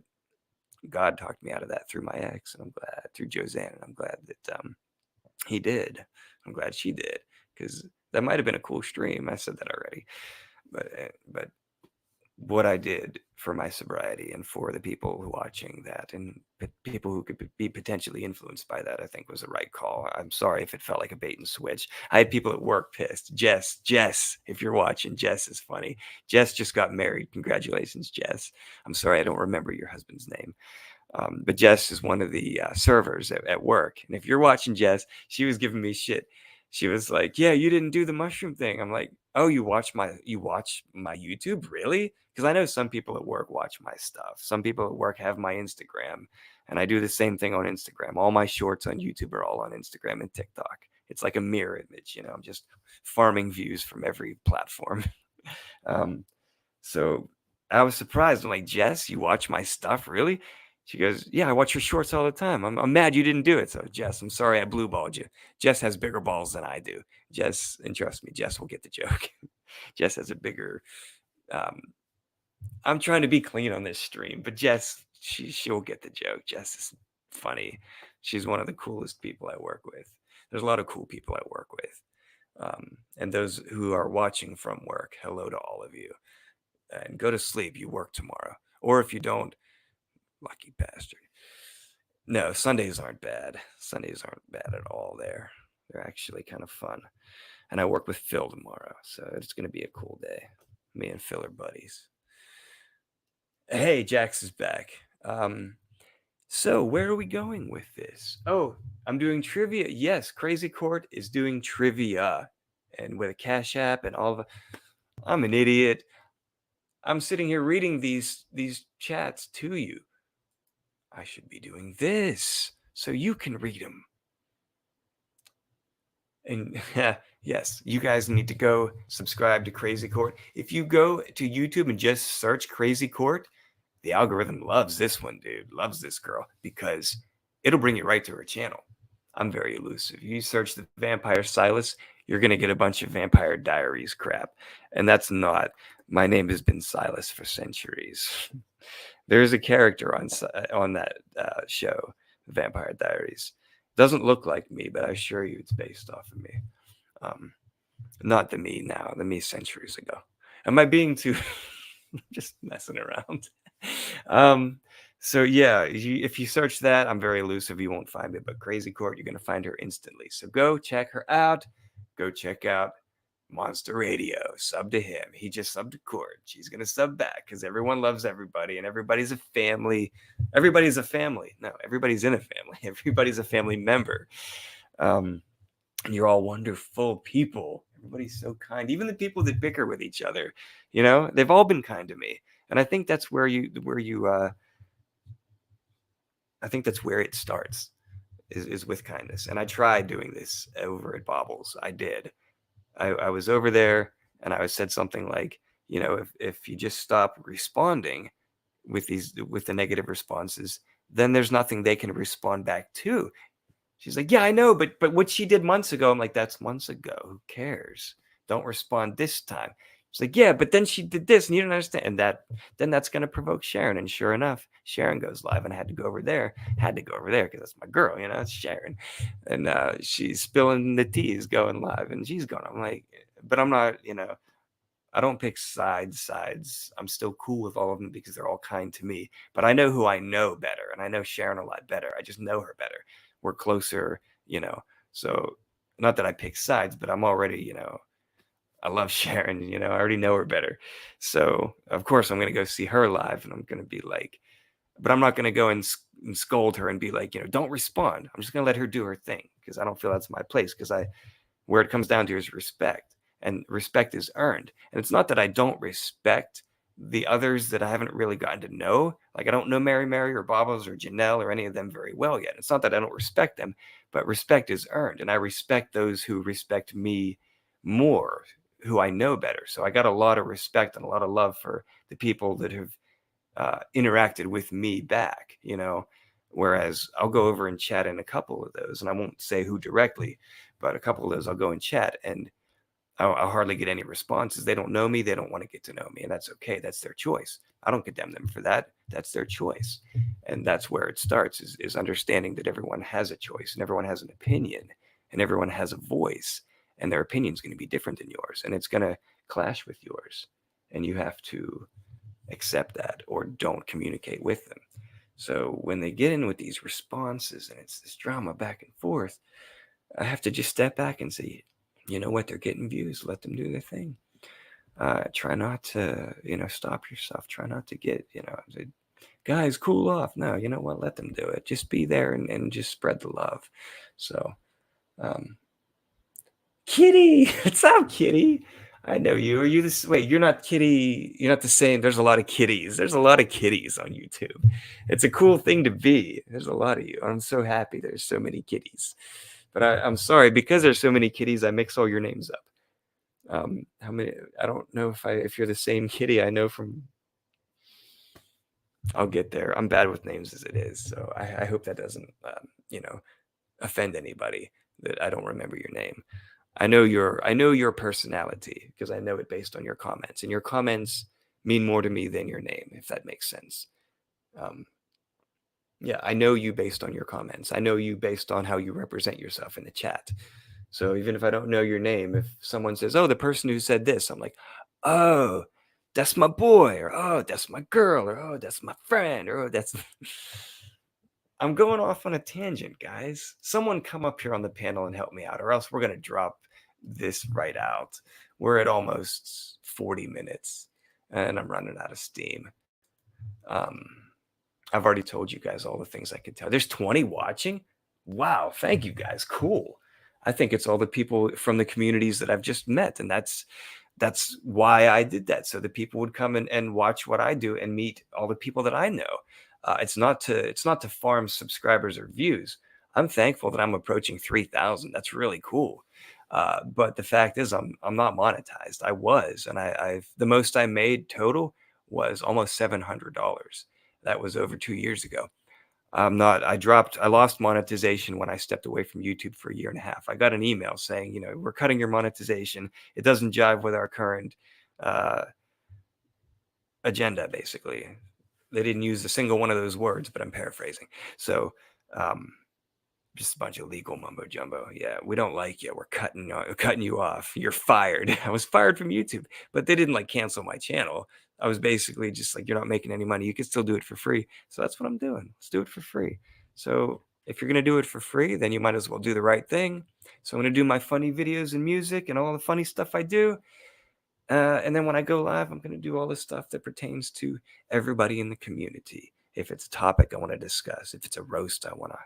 God talked me out of that through my ex, and I'm glad, through Josanne, and I'm glad that he did. I'm glad she did, because that might have been a cool stream. I said that already, but what I did for my sobriety and for the people who watching that and people who could be potentially influenced by that, I think was the right call. I'm sorry if it felt like a bait and switch. I had people at work pissed. Jess, if you're watching, Jess is funny. Jess just got married. Congratulations, Jess. I'm sorry I don't remember your husband's name. But Jess is one of the servers at work. And if you're watching Jess, she was giving me shit. She was like, yeah, you didn't do the mushroom thing. I'm like, oh, you watch my YouTube? Really? Because I know some people at work watch my stuff. Some people at work have my Instagram. And I do the same thing on Instagram. All my shorts on YouTube are all on Instagram and TikTok. It's like a mirror image, I'm just farming views from every platform. So I was surprised. I'm like, Jess, you watch my stuff? Really? She goes, yeah, I watch your shorts all the time. I'm mad you didn't do it. So, Jess, I'm sorry I blue balled you. Jess has bigger balls than I do. Jess, and trust me, Jess will get the joke. Jess has a bigger. I'm trying to be clean on this stream, but Jess, she'll get the joke. Jess is funny. She's one of the coolest people I work with. There's a lot of cool people I work with. And those who are watching from work, hello to all of you. And go to sleep. You work tomorrow. Or if you don't, lucky bastard. No, Sundays aren't bad. Sundays aren't bad at all there. They're actually kind of fun. And I work with Phil tomorrow, so it's going to be a cool day. Me and Phil are buddies. Hey, Jax is back. So where are we going with this? Oh, I'm doing trivia. Yes, CrazyCort is doing trivia. And with a Cash App and all the... I'm an idiot. I'm sitting here reading these chats to you. I should be doing this so you can read them. And yes, you guys need to go subscribe to CrazyCort. If you go to YouTube and just search CrazyCort, the algorithm loves this one, dude. Loves this girl because it'll bring you right to her channel. I'm very elusive. You search the Vampire Silas, you're going to get a bunch of Vampire Diaries crap. And that's not. My name has been Silas for centuries. There's a character on that show, Vampire Diaries. Doesn't look like me, but I assure you it's based off of me. Not the me now, the me centuries ago. Am I being too just messing around? So yeah, if you search that, I'm very elusive, you won't find me, but CrazyCort, you're gonna find her instantly. So go check her out. Go check out Monster Radio. Sub to him. He just subbed to Court. She's gonna sub back because everyone loves everybody and everybody's a family. Everybody's a family. No, everybody's in a family. Everybody's a family member. And you're all wonderful people. Everybody's so kind. Even the people that bicker with each other, they've all been kind to me. And I think that's where I think that's where it starts is with kindness. And I tried doing this over at Bobbles. I did. I was over there and I said something like, if you just stop responding with the negative responses, then there's nothing they can respond back to. She's like, yeah, I know, but what she did months ago, I'm like, that's months ago. Who cares? Don't respond this time. She's like, yeah, but then she did this and you don't understand. And then that's going to provoke Sharon. And sure enough, Sharon goes live and I had to go over there because that's my girl, it's Sharon. And she's spilling the teas going live and she's going, I'm like, but I'm not, I don't pick sides. I'm still cool with all of them because they're all kind to me. But I know who I know better. And I know Sharon a lot better. I just know her better. We're closer, so not that I pick sides, but I'm already, I love Sharon, I already know her better. So of course I'm going to go see her live and I'm going to be like, but I'm not going to go and scold her and be like, don't respond. I'm just going to let her do her thing because I don't feel that's my place because where it comes down to is respect, and respect is earned. And it's not that I don't respect the others that I haven't really gotten to know. Like I don't know Mary or Bobbles or Janelle or any of them very well yet. It's not that I don't respect them, but respect is earned. And I respect those who respect me more, who I know better. So I got a lot of respect and a lot of love for the people that have interacted with me back, whereas I'll go over and chat in a couple of those, and I won't say who directly, but a couple of those I'll go and chat and I'll hardly get any responses. They don't know me. They don't want to get to know me. And that's okay. That's their choice. I don't condemn them for that. That's their choice. And that's where it starts is understanding that everyone has a choice and everyone has an opinion and everyone has a voice, and their opinion is going to be different than yours. And it's going to clash with yours. And you have to accept that or don't communicate with them. So when they get in with these responses and it's this drama back and forth, I have to just step back and say, you know what, they're getting views, let them do their thing. Try not to, stop yourself. Try not to get, guys, cool off. No, you know what, let them do it. Just be there and just spread the love. So, Kitty, what's up, Kitty? I know you. Are you this? Wait, you're not Kitty. You're not the same. There's a lot of kitties. There's a lot of kitties on YouTube. It's a cool thing to be. There's a lot of you. I'm so happy there's so many kitties. But I'm sorry, because there's so many kitties, I mix all your names up. How many? I don't know if you're the same kitty I know from. I'll get there. I'm bad with names as it is, so I hope that doesn't offend anybody that I don't remember your name. I know your personality because I know it based on your comments, and your comments mean more to me than your name, if that makes sense. Yeah, I know you based on your comments. I know you based on how you represent yourself in the chat. So even if I don't know your name, if someone says, oh, the person who said this, I'm like, oh, that's my boy, or oh, that's my girl, or oh, that's my friend, or oh, that's... I'm going off on a tangent, guys. Someone come up here on the panel and help me out, or else we're going to drop this right out. We're at almost 40 minutes, and I'm running out of steam. I've already told you guys all the things I could tell. There's 20 watching. Wow. Thank you guys. Cool. I think it's all the people from the communities that I've just met. And that's why I did that. So the people would come and watch what I do and meet all the people that I know. It's not to farm subscribers or views. I'm thankful that I'm approaching 3,000. That's really cool. But the fact is, I'm not monetized. I was, and I've the most I made total was almost $700. That was over 2 years ago. I'm not. I lost monetization when I stepped away from YouTube for a year and a half. I got an email saying, we're cutting your monetization. It doesn't jive with our current uh, agenda, basically. They didn't use a single one of those words, but I'm paraphrasing. So, um, just a bunch of legal mumbo jumbo. Yeah, we don't like you. We're cutting you off. You're fired. I was fired from YouTube, but they didn't like cancel my channel. I was basically just like, you're not making any money. You can still do it for free. So that's what I'm doing. Let's do it for free. So if you're gonna do it for free, then you might as well do the right thing. So I'm gonna do my funny videos and music and all the funny stuff I do. And then when I go live, I'm going to do all the stuff that pertains to everybody in the community. If it's a topic I want to discuss, if it's a roast I want to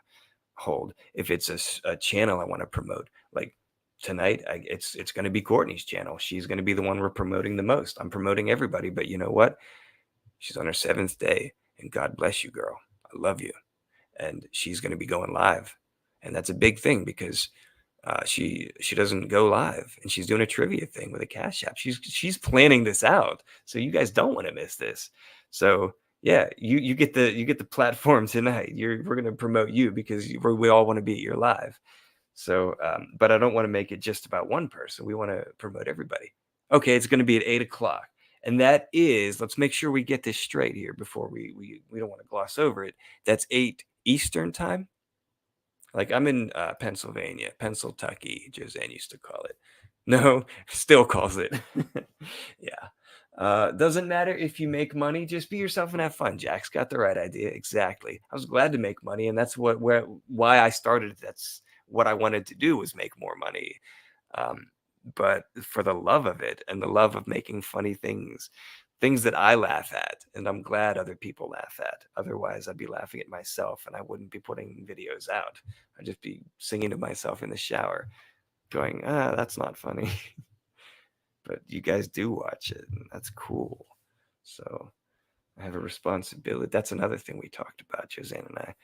hold, if it's a channel I want to promote, like tonight, it's going to be Courtney's channel. She's going to be the one we're promoting the most. I'm promoting everybody, but you know what? She's on her 7th day, and God bless you, girl. I love you. And she's going to be going live. And that's a big thing because she doesn't go live, and she's doing a trivia thing with a Cash App. She's planning this out, so you guys don't want to miss this. So yeah, you get the platform tonight. We're gonna promote you because we all want to be at your live. So, but I don't want to make it just about one person. We want to promote everybody. Okay, it's going to be at 8 o'clock, and that is. Let's make sure we get this straight here before we don't want to gloss over it. That's 8 Eastern time. Like I'm in Pennsylvania, Pennsyltucky, Josanne used to call it. No, still calls it. Yeah. Doesn't matter if you make money, just be yourself and have fun. Jack's got the right idea. Exactly. I was glad to make money, and that's why I started. That's what I wanted to do, was make more money. Um, but for the love of it and the love of making funny things that I laugh at, and I'm glad other people laugh at. Otherwise, I'd be laughing at myself, and I wouldn't be putting videos out. I'd just be singing to myself in the shower, going, that's not funny. But you guys do watch it, and that's cool. So I have a responsibility. That's another thing we talked about, Josanne and I.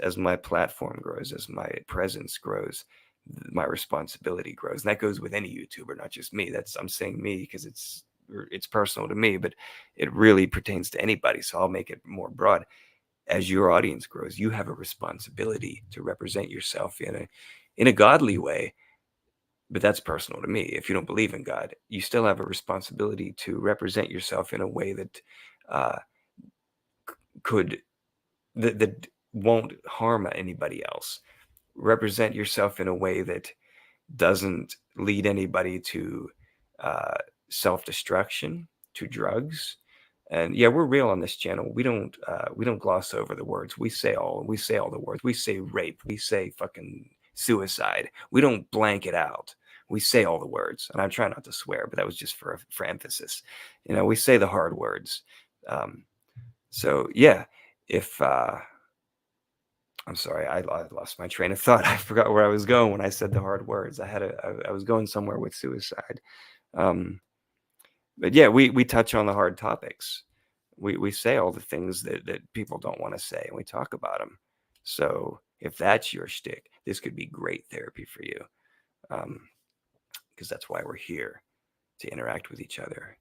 As my platform grows, as my presence grows, my responsibility grows. And that goes with any YouTuber, not just me. I'm saying me because it's personal to me, but it really pertains to anybody. So I'll make it more broad. As your audience grows, you have a responsibility to represent yourself in a godly way. But that's personal to me. If you don't believe in God, you still have a responsibility to represent yourself in a way that uh, could that won't harm anybody else. Represent yourself in a way that doesn't lead anybody to uh, self-destruction, to drugs. And yeah, we're real on this channel. We don't gloss over the words. We say all the words. We say rape. We say fucking suicide. We don't blank it out. We say all the words. And I try not to swear, but that was just for emphasis. We say the hard words. So yeah, if I'm sorry, I lost my train of thought. I forgot where I was going when I said the hard words. I was going somewhere with suicide. But yeah, we touch on the hard topics. We say all the things that people don't want to say, and we talk about them. So if that's your shtick, this could be great therapy for you, because that's why we're here, to interact with each other.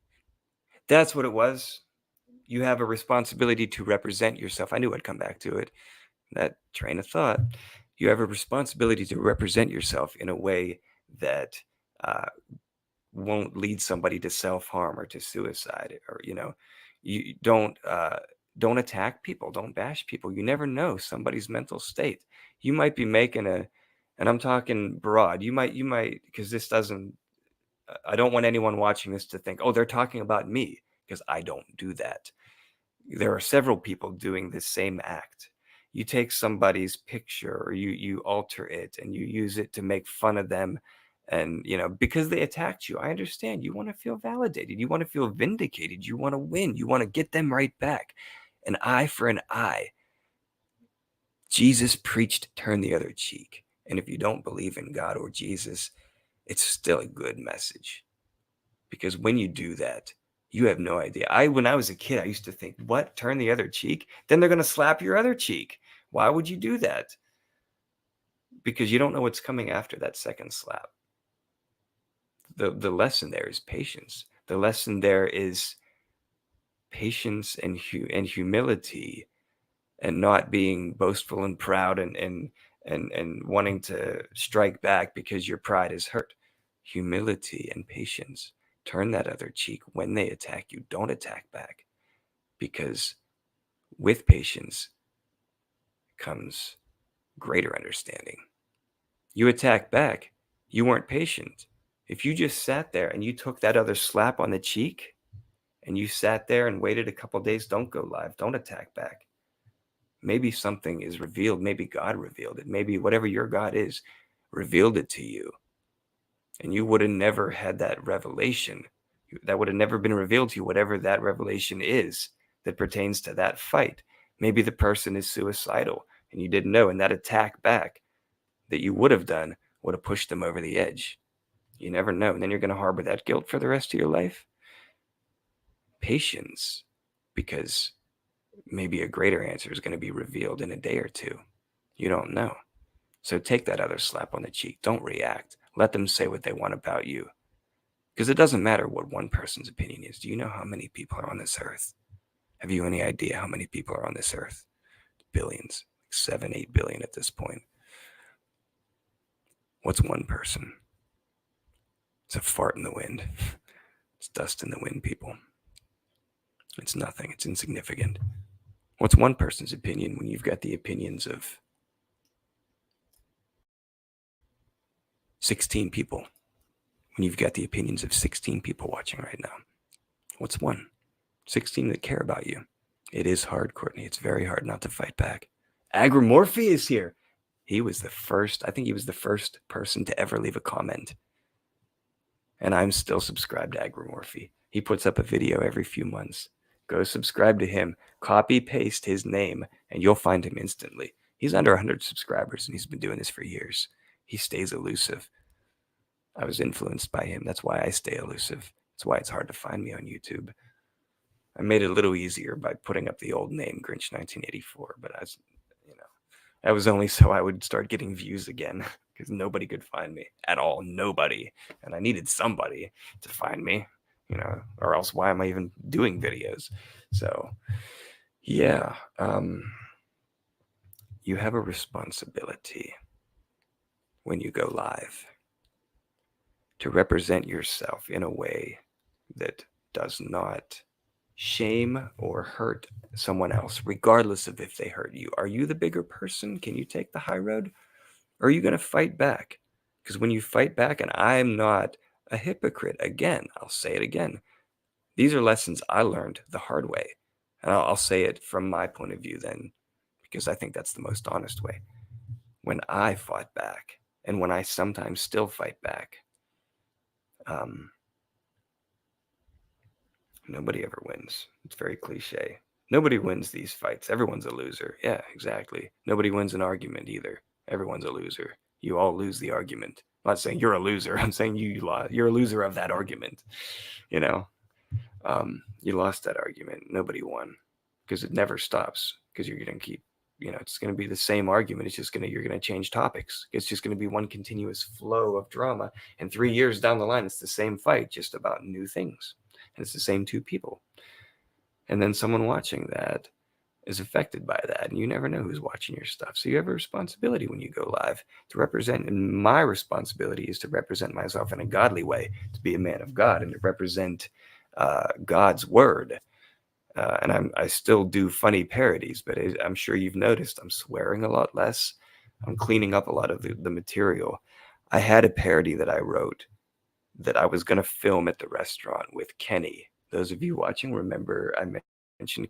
That's what it was. You have a responsibility to represent yourself. I knew I'd come back to it. That train of thought. You have a responsibility to represent yourself in a way that uh, won't lead somebody to self-harm or to suicide, or you don't attack people, don't bash people. You never know somebody's mental state. You might be making and I'm talking broad, you might, because this doesn't, I don't want anyone watching this to think, oh, they're talking about me, because I don't do that. There are several people doing this same act. You take somebody's picture, or you alter it, and you use it to make fun of them, and because they attacked you. I understand. You want to feel validated. You want to feel vindicated. You want to win. You want to get them right back. An eye for an eye. Jesus preached, turn the other cheek. And if you don't believe in God or Jesus, it's still a good message. Because when you do that, You have no idea. When I was a kid, I used to think, what? Turn the other cheek? Then they're going to slap your other cheek. Why would you do that? Because you don't know what's coming after that second slap. The lesson there is patience. The lesson there is patience and humility, and not being boastful and proud and wanting to strike back because your pride is hurt. Humility and patience. Turn that other cheek. When they attack you, don't attack back, because with patience comes greater understanding. You attack back, you weren't patient. If you just sat there and you took that other slap on the cheek and you sat there and waited a couple days, don't go live, don't attack back. Maybe something is revealed. Maybe God revealed it. Maybe whatever your God is revealed it to you. And you would have never had that revelation. That would have never been revealed to you, whatever that revelation is that pertains to that fight. Maybe the person is suicidal and you didn't know, and that attack back that you would have done would have pushed them over the edge. You never know. And then you're going to harbor that guilt for the rest of your life. Patience, because maybe a greater answer is going to be revealed in a day or two. You don't know. So take that other slap on the cheek. Don't react. Let them say what they want about you. Because it doesn't matter what one person's opinion is. Do you know how many people are on this earth? Have you any idea how many people are on this earth? Billions, 7, 8 billion at this point. What's one person? It's a fart in the wind. It's dust in the wind, people. It's nothing. It's insignificant. What's one person's opinion when you've got the opinions of 16 people? When you've got the opinions of 16 people watching right now. What's one? 16 that care about you. It is hard, Courtney. It's very hard not to fight back. Agromorphy is here. He was the first, I think he was the first person to ever leave a comment. And I'm still subscribed to Agromorphy. He puts up a video every few months. Go subscribe to him. Copy, paste his name, and you'll find him instantly. He's under 100 subscribers, and he's been doing this for years. He stays elusive. I was influenced by him. That's why I stay elusive. That's why it's hard to find me on YouTube. I made it a little easier by putting up the old name, Grinch 1984, but that was only so I would start getting views again, because nobody could find me at all. Nobody. And I needed somebody to find me, or else why am I even doing videos? So, yeah, you have a responsibility when you go live to represent yourself in a way that does not shame or hurt someone else, regardless of if they hurt you. Are you the bigger person? Can you take the high road? Or are you going to fight back? Because when you fight back, and I'm not a hypocrite, again, I'll say it again. These are lessons I learned the hard way. And I'll say it from my point of view then, because I think that's the most honest way. When I fought back, and when I sometimes still fight back, nobody ever wins. It's very cliche. Nobody wins these fights. Everyone's a loser. Yeah, exactly. Nobody wins an argument either. Everyone's a loser. You all lose the argument. I'm not saying you're a loser. I'm saying you're a loser of that argument. You lost that argument. Nobody won, because it never stops, because you're going to keep, it's going to be the same argument. It's just you're going to change topics. It's just going to be one continuous flow of drama. And 3 years down the line, it's the same fight, just about new things. And it's the same two people. And then someone watching that is affected by that. And you never know who's watching your stuff. So you have a responsibility when you go live to represent. And my responsibility is to represent myself in a godly way, to be a man of God, and to represent God's word. And I still do funny parodies, but I'm sure you've noticed I'm swearing a lot less. I'm cleaning up a lot of the material. I had a parody that I wrote that I was going to film at the restaurant with Kenny. Those of you watching remember I mentioned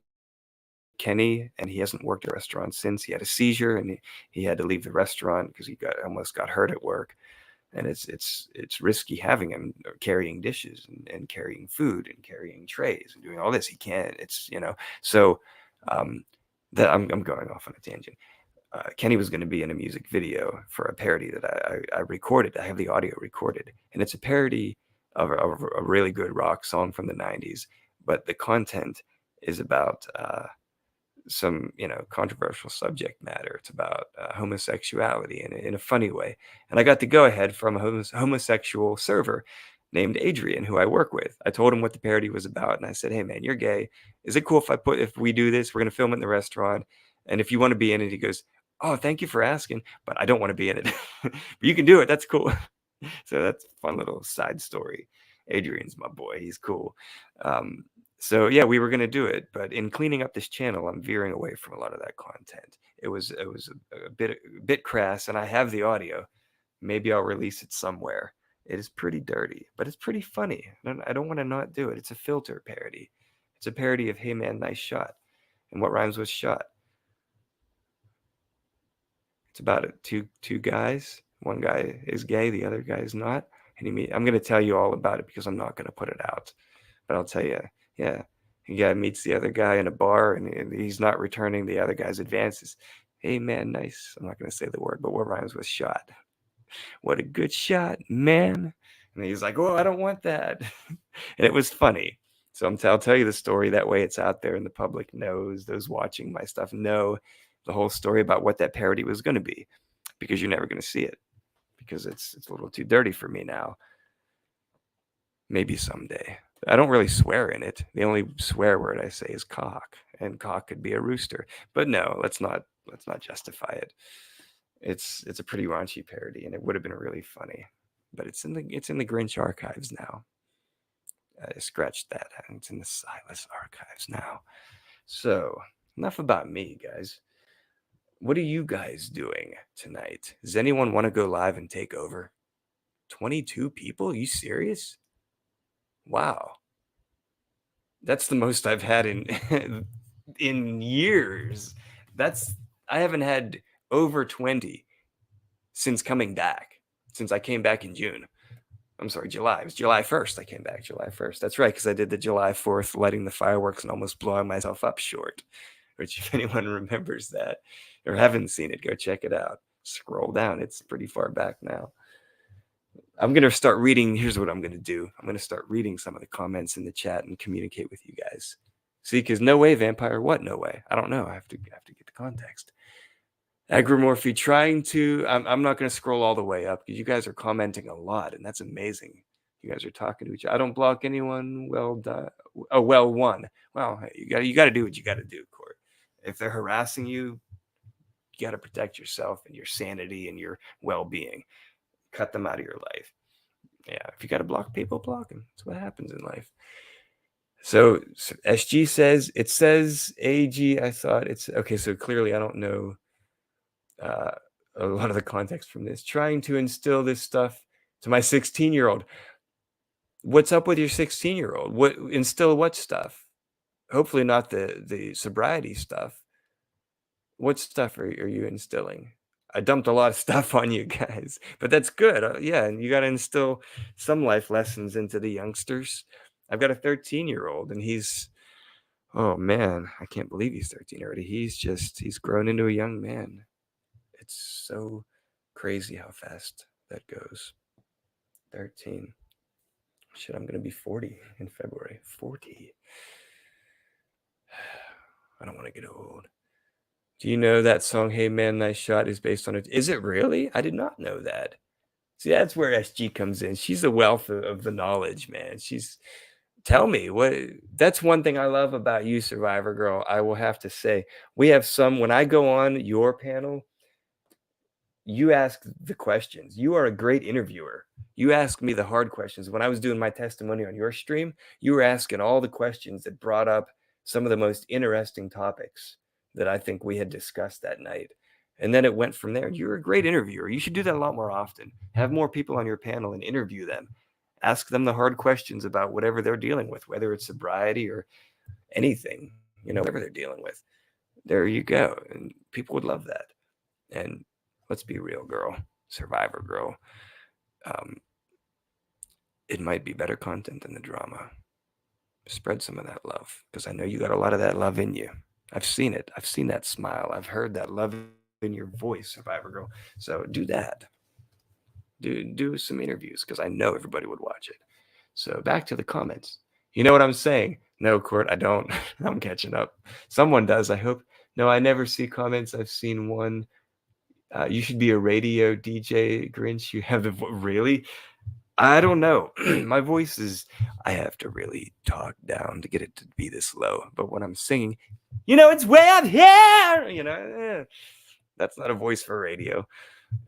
Kenny, and he hasn't worked at a restaurant since. He had a seizure, and he had to leave the restaurant because he almost got hurt at work. And it's risky having him carrying dishes and carrying food and carrying trays and doing all this. He can't. So that I'm going off on a tangent. Kenny was going to be in a music video for a parody that I recorded. I have the audio recorded, and it's a parody of a really good rock song from the 90s. but the content is about some, controversial subject matter. It's about homosexuality in a funny way. And I got the go ahead from a homosexual server named Adrian, who I work with. I told him what the parody was about, and I said, "Hey, man, you're gay. Is it cool if we do this? We're gonna film it in the restaurant, and if you want to be in it," he goes, "Oh, thank you for asking, but I don't want to be in it. But you can do it. That's cool." So that's a fun little side story. Adrian's my boy. He's cool. Um, so yeah, we were gonna do it, but in cleaning up this channel, I'm veering away from a lot of that content. It was a bit crass, and I have the audio. Maybe I'll release it somewhere. It is pretty dirty, but it's pretty funny. I don't want to not do it. It's a filter parody. It's a parody of "Hey Man, Nice Shot," and what rhymes with shot. It's about it. Two guys. One guy is gay, the other guy is not. And I'm going to tell you all about it because I'm not going to put it out. But I'll tell you, yeah, the guy meets the other guy in a bar, and he's not returning the other guy's advances. "Hey man, nice." I'm not going to say the word, but what rhymes with shot? "What a good shot, man." And he's like, "Oh, I don't want that." And it was funny. So I'll tell you the story. That way it's out there and the public knows, those watching my stuff know the whole story about what that parody was going to be, because you're never going to see it because it's a little too dirty for me now. Maybe someday. I don't really swear in it. The only swear word I say is cock, and cock could be a rooster. But no, let's not justify it. It's a pretty raunchy parody, and it would have been really funny. But it's in the Grinch archives now. I scratched that, and it's in the Silas archives now. So enough about me, guys. What are you guys doing tonight? Does anyone want to go live and take over? 22 people? Are you serious? Wow. That's the most I've had in in years. I haven't had over 20 since coming back. Since I came back in June. I'm sorry, July. It was July 1st I came back. July 1st. That's right, because I did the July 4th lighting the fireworks and almost blowing myself up short. Which, if anyone remembers that or haven't seen it, go check it out. Scroll down. It's pretty far back now. I'm going to start reading. Here's what I'm going to do. I'm going to start reading some of the comments in the chat and communicate with you guys. See, because no way, vampire. What? No way. I don't know. I have to get the context. Agromorphy trying to. I'm not going to scroll all the way up because you guys are commenting a lot, and that's amazing. You guys are talking to each other. I don't block anyone. Well done. Oh, well won. Well, hey, you got to do what you got to do, Court. If they're harassing you, you got to protect yourself and your sanity and your well-being. Cut them out of your life. Yeah, if you got to block people, block them. That's what happens in life. So SG says, it says AG. I thought it's okay. So clearly I don't know a lot of the context from this. Trying to instill this stuff to my 16-year-old. What's up with your 16-year-old? What instill what stuff? Hopefully not the sobriety stuff. What stuff are you instilling? I dumped a lot of stuff on you guys, but that's good. Yeah, and you got to instill some life lessons into the youngsters. I've got a 13-year-old, and oh man, I can't believe he's 13 already. He's grown into a young man. It's so crazy how fast that goes. 13. Shit, I'm going to be 40 in February. 40. I don't want to get old. Do you know that song, Hey Man, Nice Shot, is based on it? Is it really? I did not know that. See, that's where SG comes in. She's a wealth of the knowledge, man. Tell me what. That's one thing I love about you, Survivor Girl. I will have to say, we have when I go on your panel, you ask the questions. You are a great interviewer. You ask me the hard questions. When I was doing my testimony on your stream, you were asking all the questions that brought up some of the most interesting topics that I think we had discussed that night. And then it went from there. You're a great interviewer. You should do that a lot more often. Have more people on your panel and interview them. Ask them the hard questions about whatever they're dealing with, whether it's sobriety or anything, whatever they're dealing with. There you go. And people would love that. And let's be real, girl, Survivor Girl. It might be better content than the drama. Spread some of that love, because I know you got a lot of that love in you. I've seen it. I've seen that smile. I've heard that love in your voice, Survivor Girl. So do that. Do some interviews, because I know everybody would watch it. So back to the comments. You know what I'm saying? No, Court, I don't. I'm catching up. Someone does, I hope. No, I never see comments. I've seen one. You should be a radio DJ, Grinch. You have the really? I don't know. My voice is. I have to really talk down to get it to be this low. But when I'm singing, it's way up here. That's not a voice for radio.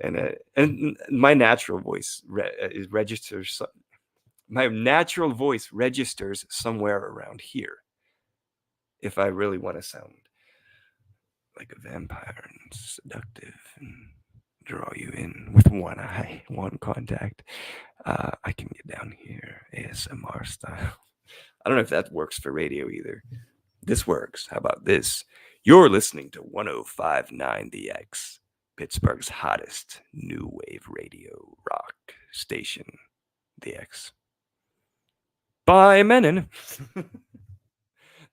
And my natural voice registers. My natural voice registers somewhere around here. If I really want to sound like a vampire and seductive and draw you in with one eye, one contact, I can get down here ASMR style. I don't know if that works for radio either. This works. How about this? You're listening to 105.9 The X, Pittsburgh's hottest new wave radio rock station, The X. Bye, Menon.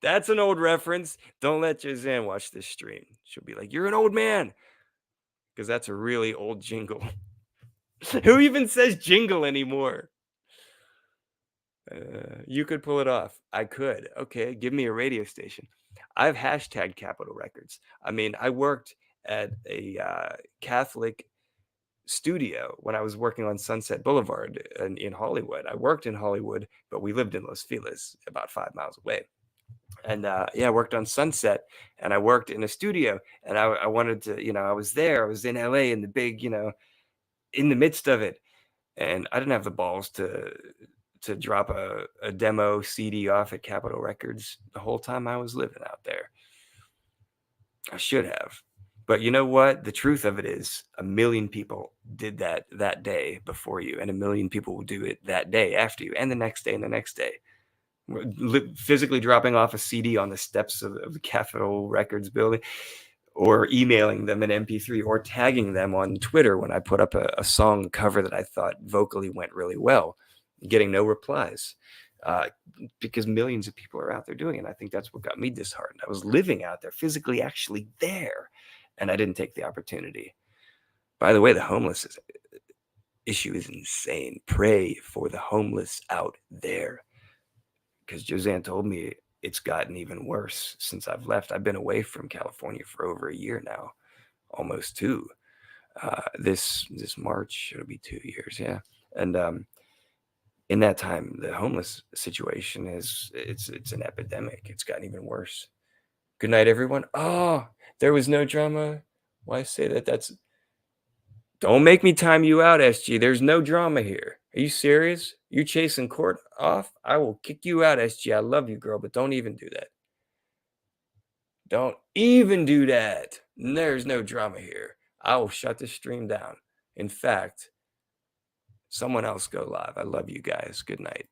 That's an old reference. Don't let Jazan watch this stream. She'll be like, you're an old man. Because that's a really old jingle. Who even says jingle anymore? You could pull it off. I could. Okay, give me a radio station. I've hashtagged Capitol Records. I mean, I worked at a Catholic studio when I was working on Sunset Boulevard in Hollywood. I worked in Hollywood, but we lived in Los Feliz, about 5 miles away. And I worked on Sunset, and I worked in a studio, and I wanted to, I was there. I was in LA in the big, in the midst of it, and I didn't have the balls to drop a demo CD off at Capitol Records the whole time I was living out there. I should have. But you know what? The truth of it is 1 million people did that day before you, and 1 million people will do it that day after you, and the next day and the next day. Physically dropping off a CD on the steps of the Capitol Records building, or emailing them an MP3, or tagging them on Twitter when I put up a song cover that I thought vocally went really well, getting no replies, because millions of people are out there doing it. And I think that's what got me disheartened. I was living out there, physically actually there, and I didn't take the opportunity. By the way, the homeless issue is insane. Pray for the homeless out there. Because Josanne told me it's gotten even worse since I've left. I've been away from California for over a year now, almost 2. This March, it'll be 2 years, yeah. And in that time, the homeless situation it's an epidemic. It's gotten even worse. Good night, everyone. Oh, there was no drama. Why say that? Don't make me time you out, SG. There's no drama here. Are you serious? You chasing Court off? I will kick you out, SG. I love you, girl, but don't even do that. Don't even do that. There's no drama here. I will shut this stream down. In fact, someone else go live. I love you guys. Good night.